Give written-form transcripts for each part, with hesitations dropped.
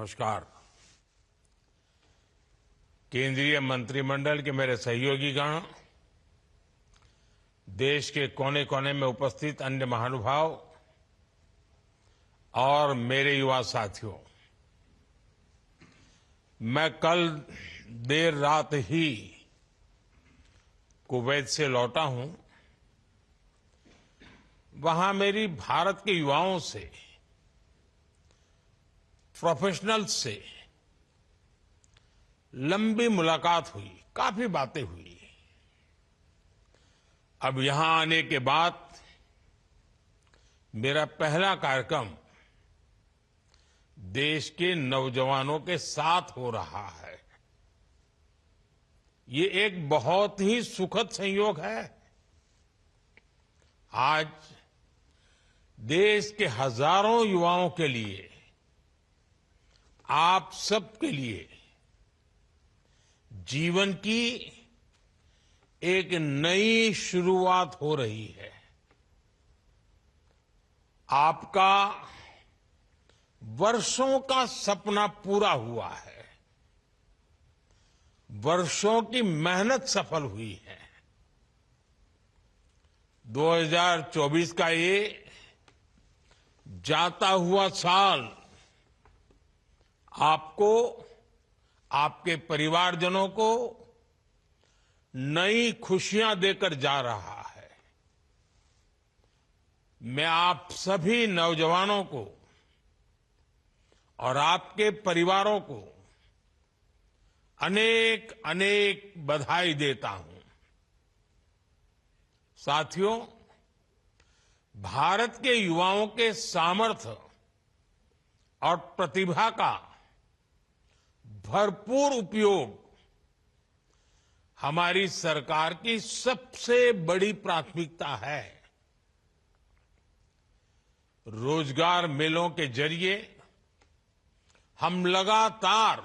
नमस्कार। केंद्रीय मंत्रिमंडल के मेरे सहयोगीगण, देश के कोने कोने में उपस्थित अन्य महानुभाव और मेरे युवा साथियों, मैं कल देर रात ही कुवैत से लौटा हूं। वहां मेरी भारत के युवाओं से, प्रोफेशनल्स से लंबी मुलाकात हुई, काफी बातें हुई। अब यहां आने के बाद मेरा पहला कार्यक्रम देश के नौजवानों के साथ हो रहा है। ये एक बहुत ही सुखद संयोग है। आज देश के हजारों युवाओं के लिए, आप सबके लिए जीवन की एक नई शुरुआत हो रही है। आपका वर्षों का सपना पूरा हुआ है, वर्षों की मेहनत सफल हुई है। 2024 का ये जाता हुआ साल आपको, आपके परिवारजनों को नई खुशियां देकर जा रहा है। मैं आप सभी नौजवानों को और आपके परिवारों को अनेक अनेक बधाई देता हूं। साथियों, भारत के युवाओं के सामर्थ्य और प्रतिभा का भरपूर उपयोग हमारी सरकार की सबसे बड़ी प्राथमिकता है। रोजगार मेलों के जरिए हम लगातार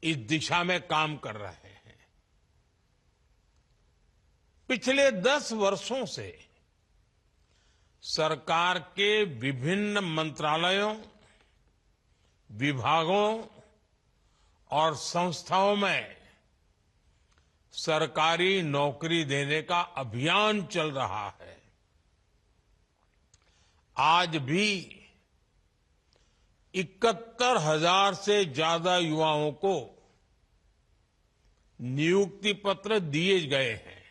इस दिशा में काम कर रहे हैं। पिछले 10 वर्षों से सरकार के विभिन्न मंत्रालयों, विभागों और संस्थाओं में सरकारी नौकरी देने का अभियान चल रहा है। आज भी 71,000 से ज्यादा युवाओं को नियुक्ति पत्र दिए गए हैं।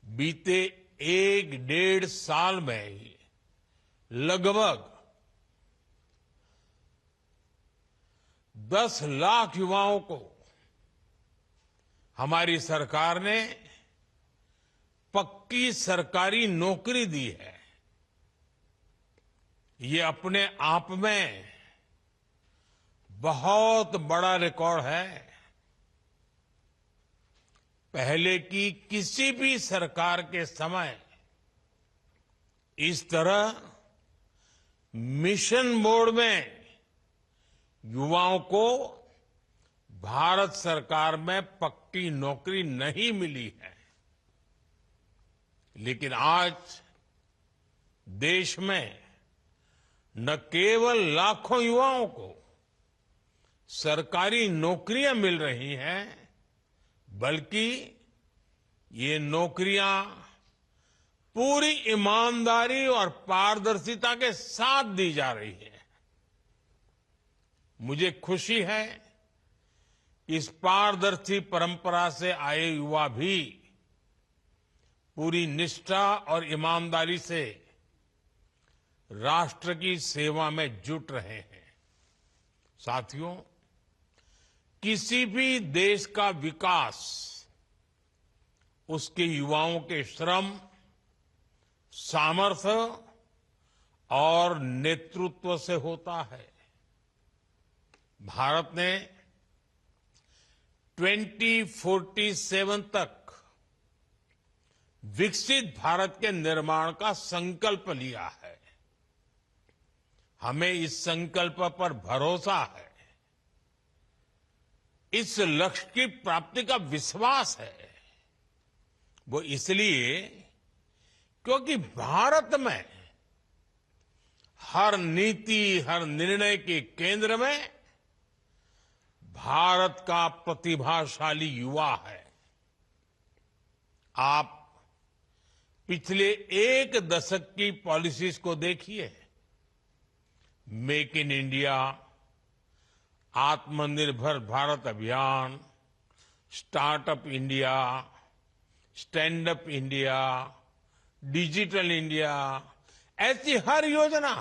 बीते 1-1.5 साल में ही लगभग 10 लाख युवाओं को हमारी सरकार ने पक्की सरकारी नौकरी दी है। ये अपने आप में बहुत बड़ा रिकॉर्ड है। पहले की किसी भी सरकार के समय इस तरह मिशन मोड में युवाओं को भारत सरकार में पक्की नौकरी नहीं मिली है। लेकिन आज देश में न केवल लाखों युवाओं को सरकारी नौकरियां मिल रही हैं, बल्कि ये नौकरियां पूरी ईमानदारी और पारदर्शिता के साथ दी जा रही है। मुझे खुशी है कि इस पारदर्शी परंपरा से आए युवा भी पूरी निष्ठा और ईमानदारी से राष्ट्र की सेवा में जुट रहे हैं। साथियों, किसी भी देश का विकास उसके युवाओं के श्रम, सामर्थ्य और नेतृत्व से होता है। भारत ने 2047 तक विकसित भारत के निर्माण का संकल्प लिया है। हमें इस संकल्प पर भरोसा है, इस लक्ष्य की प्राप्ति का विश्वास है। वो इसलिए क्योंकि भारत में हर नीति, हर निर्णय के केंद्र में भारत का प्रतिभाशाली युवा है। आप पिछले एक दशक की पॉलिसीज को देखिए। मेक इन इंडिया, आत्मनिर्भर भारत अभियान, startup India, stand up India, digital India, ऐसी हर योजना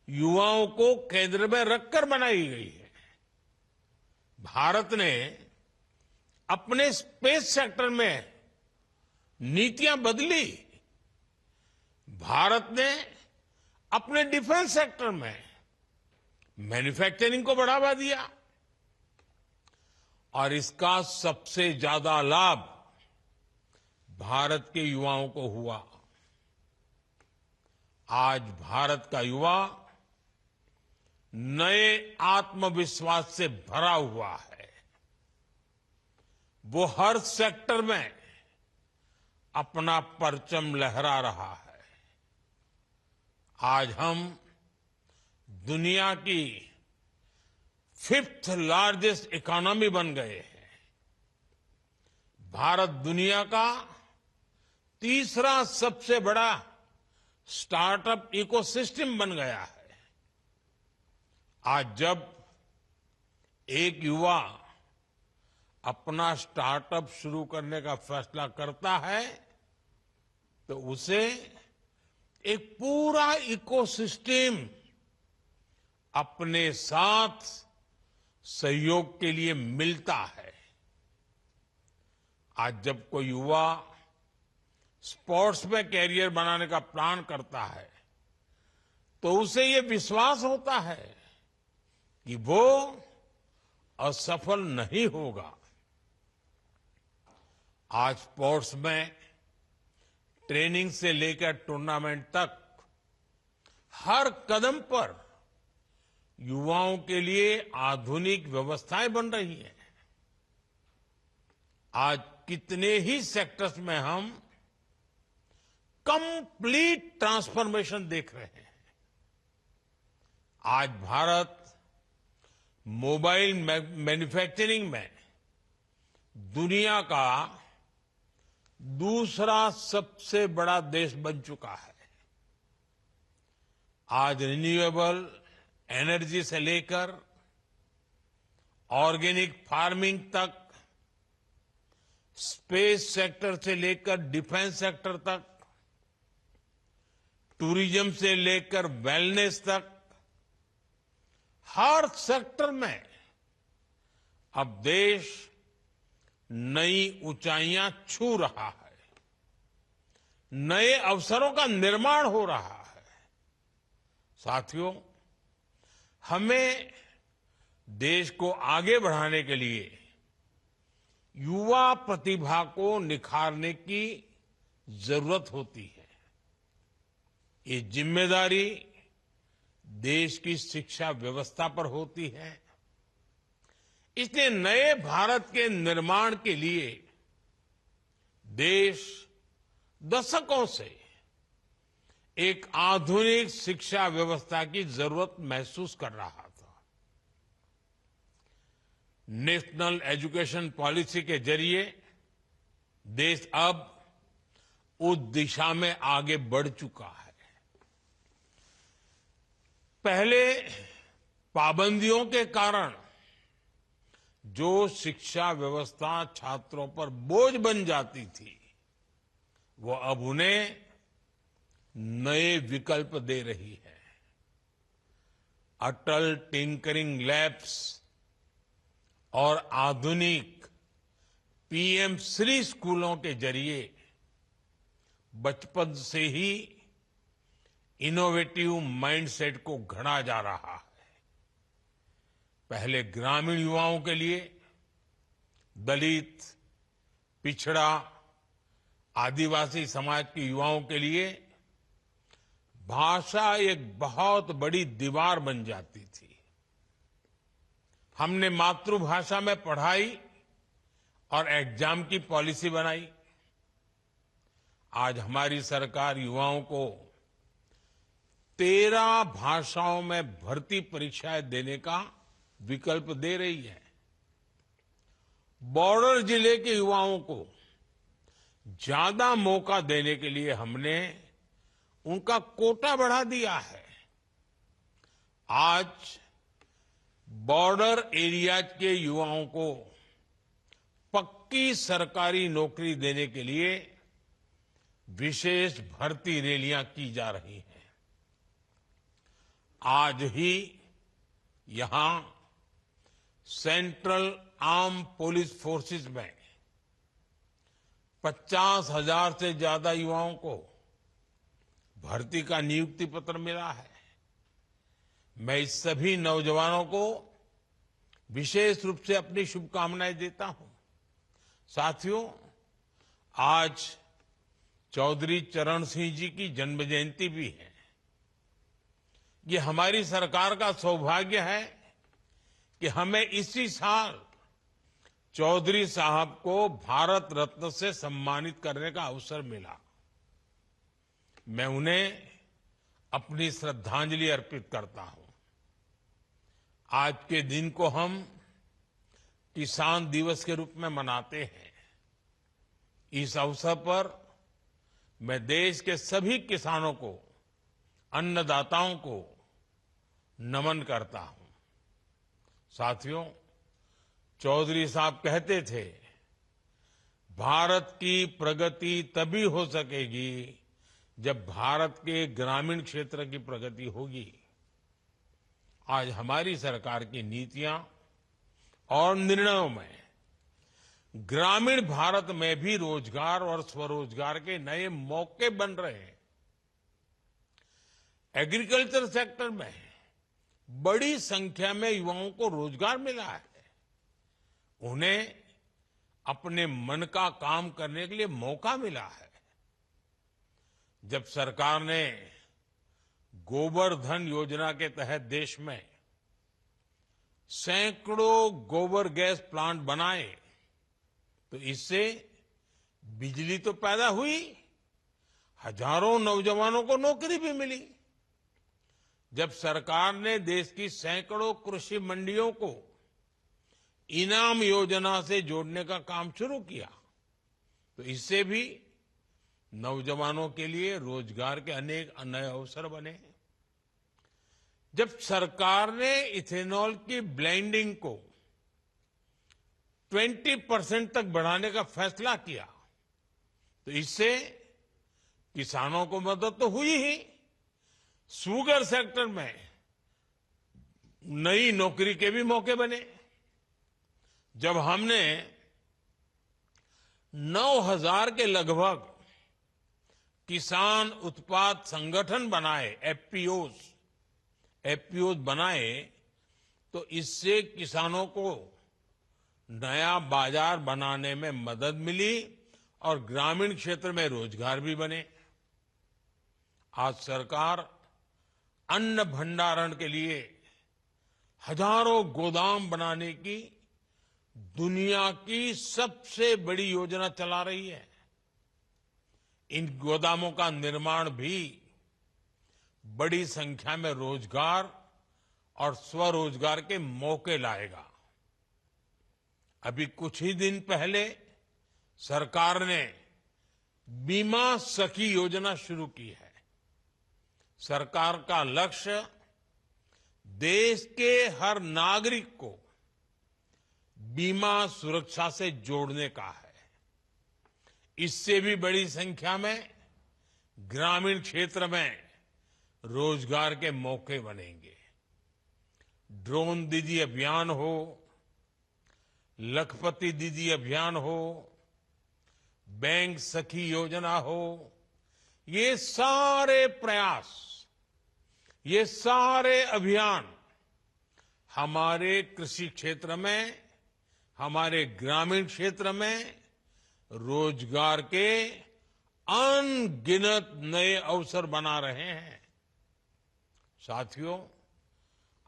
युवाओं को केंद्र में रखकर बनाई गई है। भारत ने अपने स्पेस सेक्टर में नीतियां बदली। भारत ने अपने डिफेंस सेक्टर में मैन्युफैक्चरिंग को बढ़ावा दिया और इसका सबसे ज्यादा लाभ भारत के युवाओं को हुआ। आज भारत का युवा नए आत्मविश्वास से भरा हुआ है। वो हर सेक्टर में अपना परचम लहरा रहा है। आज हम दुनिया की 5th लार्जेस्ट इकोनॉमी बन गए हैं। भारत दुनिया का तीसरा सबसे बड़ा स्टार्टअप इकोसिस्टम बन गया है। आज जब एक युवा अपना स्टार्टअप शुरू करने का फैसला करता है तो उसे एक पूरा इकोसिस्टम अपने साथ सहयोग के लिए मिलता है। आज जब कोई युवा स्पोर्ट्स में कैरियर बनाने का प्लान करता है तो उसे ये विश्वास होता है कि वो असफल नहीं होगा। आज स्पोर्ट्स में ट्रेनिंग से लेकर टूर्नामेंट तक हर कदम पर युवाओं के लिए आधुनिक व्यवस्थाएं बन रही हैं। आज कितने ही सेक्टर्स में हम कंप्लीट ट्रांसफॉर्मेशन देख रहे हैं। आज भारत मोबाइल मैन्युफैक्चरिंग में दुनिया का दूसरा सबसे बड़ा देश बन चुका है। आज रिन्यूएबल एनर्जी से लेकर ऑर्गेनिक फार्मिंग तक, स्पेस सेक्टर से लेकर डिफेंस सेक्टर तक, टूरिज्म से लेकर वेलनेस तक, हर सेक्टर में अब देश नई ऊंचाइयां छू रहा है। नए अवसरों का निर्माण हो रहा है। साथियों, हमें देश को आगे बढ़ाने के लिए युवा प्रतिभा को निखारने की जरूरत होती है। ये जिम्मेदारी देश की शिक्षा व्यवस्था पर होती है। इसलिए नए भारत के निर्माण के लिए देश दशकों से एक आधुनिक शिक्षा व्यवस्था की जरूरत महसूस कर रहा था। नेशनल एजुकेशन पॉलिसी के जरिए देश अब उस दिशा में आगे बढ़ चुका है। पहले पाबंदियों के कारण जो शिक्षा व्यवस्था छात्रों पर बोझ बन जाती थी, वो अब उन्हें नए विकल्प दे रही है। अटल टिंकरिंग लैब्स और आधुनिक पीएम श्री स्कूलों के जरिए बचपन से ही इनोवेटिव माइंडसेट को गढ़ा जा रहा है। पहले ग्रामीण युवाओं के लिए दलित, पिछड़ा, आदिवासी समाज के युवाओं के लिए भाषा एक बहुत बड़ी दीवार बन जाती थी। हमने मातृभाषा में पढ़ाई और एग्जाम की पॉलिसी बनाई। आज हमारी सरकार युवाओं को 13 भाषाओं में भर्ती परीक्षाएं देने का विकल्प दे रही है। बॉर्डर जिले के युवाओं को ज्यादा मौका देने के लिए हमने उनका कोटा बढ़ा दिया है। आज बॉर्डर एरियाज के युवाओं को पक्की सरकारी नौकरी देने के लिए विशेष भर्ती रैलियां की जा रही हैं। आज ही यहां सेंट्रल आर्म पुलिस फोर्सेस में 50,000 से ज्यादा युवाओं को भर्ती का नियुक्ति पत्र मिला है। मैं इस सभी नौजवानों को विशेष रूप से अपनी शुभकामनाएं देता हूं। साथियों, आज चौधरी चरण सिंह जी की जन्म जयंती भी है। ये हमारी सरकार का सौभाग्य है कि हमें इसी साल चौधरी साहब को भारत रत्न से सम्मानित करने का अवसर मिला। मैं उन्हें अपनी श्रद्धांजलि अर्पित करता हूं। आज के दिन को हम किसान दिवस के रूप में मनाते हैं। इस अवसर पर मैं देश के सभी किसानों को, अन्नदाताओं को नमन करता हूं। साथियों, चौधरी साहब कहते थे, भारत की प्रगति तभी हो सकेगी जब भारत के ग्रामीण क्षेत्र की प्रगति होगी। आज हमारी सरकार की नीतियां और निर्णयों में ग्रामीण भारत में भी रोजगार और स्वरोजगार के नए मौके बन रहे हैं। एग्रीकल्चर सेक्टर में बड़ी संख्या में युवाओं को रोजगार मिला है। उन्हें अपने मन का काम करने के लिए मौका मिला है। जब सरकार ने गोबर धन योजना के तहत देश में सैकड़ों गोबर गैस प्लांट बनाए तो इससे बिजली तो पैदा हुई, हजारों नौजवानों को नौकरी भी मिली। जब सरकार ने देश की सैकड़ों कृषि मंडियों को इनाम योजना से जोड़ने का काम शुरू किया तो इससे भी नौजवानों के लिए रोजगार के अनेक नए अवसर बने। जब सरकार ने इथेनॉल की ब्लेंडिंग को 20% तक बढ़ाने का फैसला किया तो इससे किसानों को मदद तो हुई ही, शुगर सेक्टर में नई नौकरी के भी मौके बने। जब हमने 9,000 के लगभग किसान उत्पाद संगठन बनाए, एफपीओज बनाए तो इससे किसानों को नया बाजार बनाने में मदद मिली और ग्रामीण क्षेत्र में रोजगार भी बने। आज सरकार अन्न भंडारण के लिए हजारों गोदाम बनाने की दुनिया की सबसे बड़ी योजना चला रही है। इन गोदामों का निर्माण भी बड़ी संख्या में रोजगार और स्वरोजगार के मौके लाएगा। अभी कुछ ही दिन पहले सरकार ने बीमा सखी योजना शुरू की है। सरकार का लक्ष्य देश के हर नागरिक को बीमा सुरक्षा से जोड़ने का है। इससे भी बड़ी संख्या में ग्रामीण क्षेत्र में रोजगार के मौके बनेंगे। ड्रोन दीदी अभियान हो, लखपति दीदी अभियान हो, बैंक सखी योजना हो, ये सारे प्रयास, ये सारे अभियान हमारे कृषि क्षेत्र में, हमारे ग्रामीण क्षेत्र में रोजगार के अनगिनत नए अवसर बना रहे हैं। साथियों,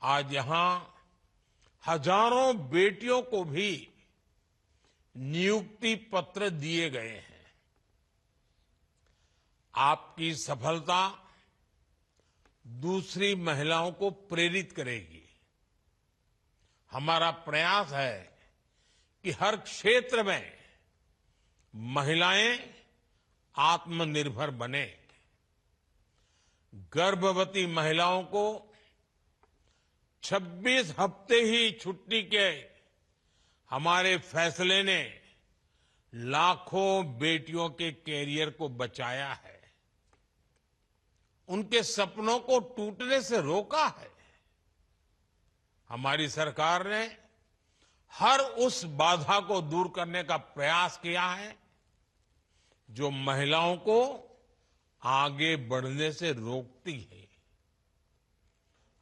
आज यहां हजारों बेटियों को भी नियुक्ति पत्र दिए गए हैं। आपकी सफलता दूसरी महिलाओं को प्रेरित करेगी। हमारा प्रयास है कि हर क्षेत्र में महिलाएं आत्मनिर्भर बने। गर्भवती महिलाओं को 26 हफ्ते ही छुट्टी के हमारे फैसले ने लाखों बेटियों के कैरियर को बचाया है, उनके सपनों को टूटने से रोका है। हमारी सरकार ने हर उस बाधा को दूर करने का प्रयास किया है जो महिलाओं को आगे बढ़ने से रोकती है।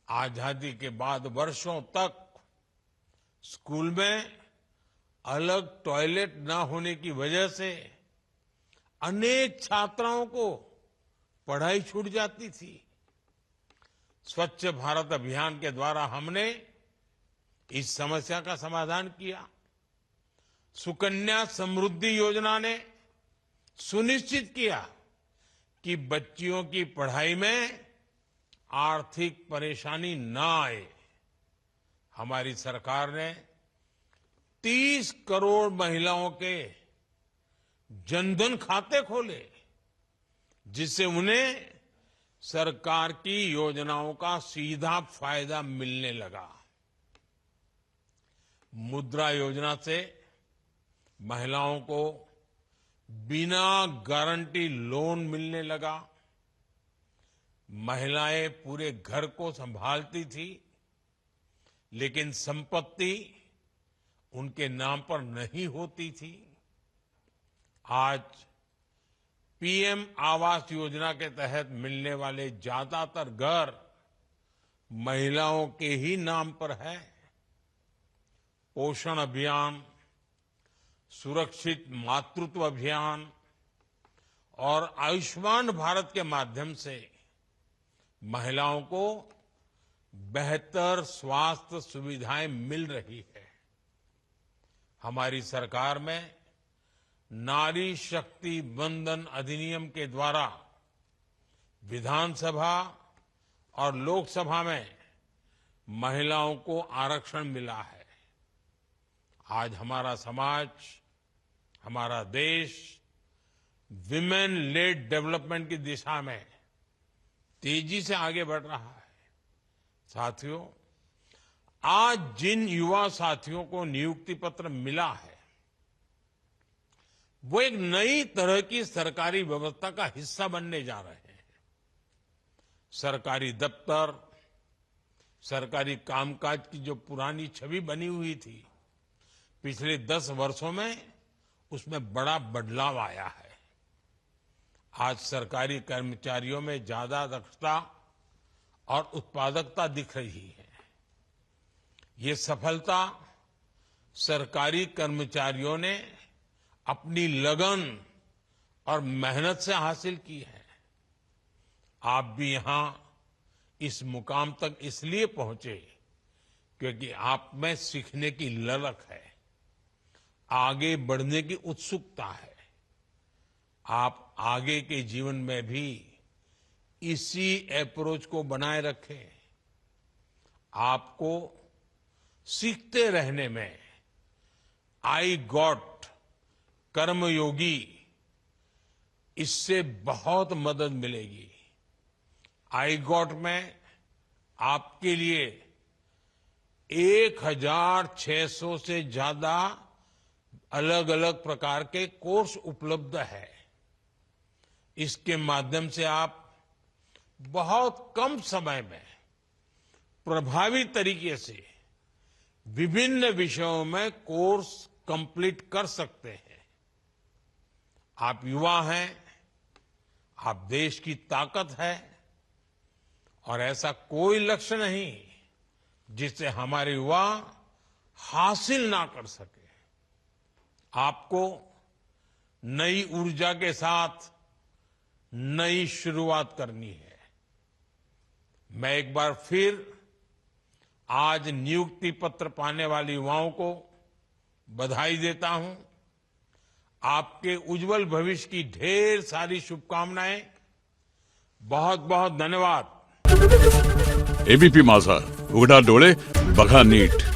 आजादी के बाद वर्षों तक स्कूल में अलग टॉयलेट न होने की वजह से अनेक छात्राओं को पढ़ाई छूट जाती थी। स्वच्छ भारत अभियान के द्वारा हमने इस समस्या का समाधान किया। सुकन्या समृद्धि योजना ने सुनिश्चित किया कि बच्चियों की पढ़ाई में आर्थिक परेशानी न आए। हमारी सरकार ने 30 करोड़ महिलाओं के जनधन खाते खोले, जिससे उन्हें सरकार की योजनाओं का सीधा फायदा मिलने लगा। मुद्रा योजना से महिलाओं को बिना गारंटी लोन मिलने लगा। महिलाएं पूरे घर को संभालती थी, लेकिन संपत्ति उनके नाम पर नहीं होती थी। आज पीएम आवास योजना के तहत मिलने वाले ज्यादातर घर महिलाओं के ही नाम पर है। पोषण अभियान, सुरक्षित मातृत्व अभियान और आयुष्मान भारत के माध्यम से महिलाओं को बेहतर स्वास्थ्य सुविधाएं मिल रही है। हमारी सरकार में नारी शक्ति वंदन अधिनियम के द्वारा विधानसभा और लोकसभा में महिलाओं को आरक्षण मिला है। आज हमारा समाज, हमारा देश विमेन लेड डेवलपमेंट की दिशा में तेजी से आगे बढ़ रहा है। साथियों, आज जिन युवा साथियों को नियुक्ति पत्र मिला है, वो एक नई तरह की सरकारी व्यवस्था का हिस्सा बनने जा रहे हैं। सरकारी दफ्तर, सरकारी कामकाज की जो पुरानी छवि बनी हुई थी, पिछले 10 वर्षों में उसमें बड़ा बदलाव आया है। आज सरकारी कर्मचारियों में ज्यादा दक्षता और उत्पादकता दिख रही है। ये सफलता सरकारी कर्मचारियों ने अपनी लगन और मेहनत से हासिल की है। आप भी यहां इस मुकाम तक इसलिए पहुंचे क्योंकि आप में सीखने की ललक है, आगे बढ़ने की उत्सुकता है। आप आगे के जीवन में भी इसी अप्रोच को बनाए रखें। आपको सीखते रहने में आई गॉट कर्मयोगी, इससे बहुत मदद मिलेगी। आई गॉट में आपके लिए 1600 से ज्यादा अलग अलग प्रकार के कोर्स उपलब्ध है। इसके माध्यम से आप बहुत कम समय में प्रभावी तरीके से विभिन्न विषयों में कोर्स कंप्लीट कर सकते हैं। आप युवा हैं, आप देश की ताकत है और ऐसा कोई लक्ष्य नहीं जिसे हमारे युवा हासिल ना कर सके। आपको नई ऊर्जा के साथ नई शुरुआत करनी है। मैं एक बार फिर आज नियुक्ति पत्र पाने वाले युवाओं को बधाई देता हूं। आपके उज्जवल भविष्य की ढेर सारी शुभकामनाएं। बहुत बहुत धन्यवाद। एबीपी माझा, उघडा डोळे बघा नीट.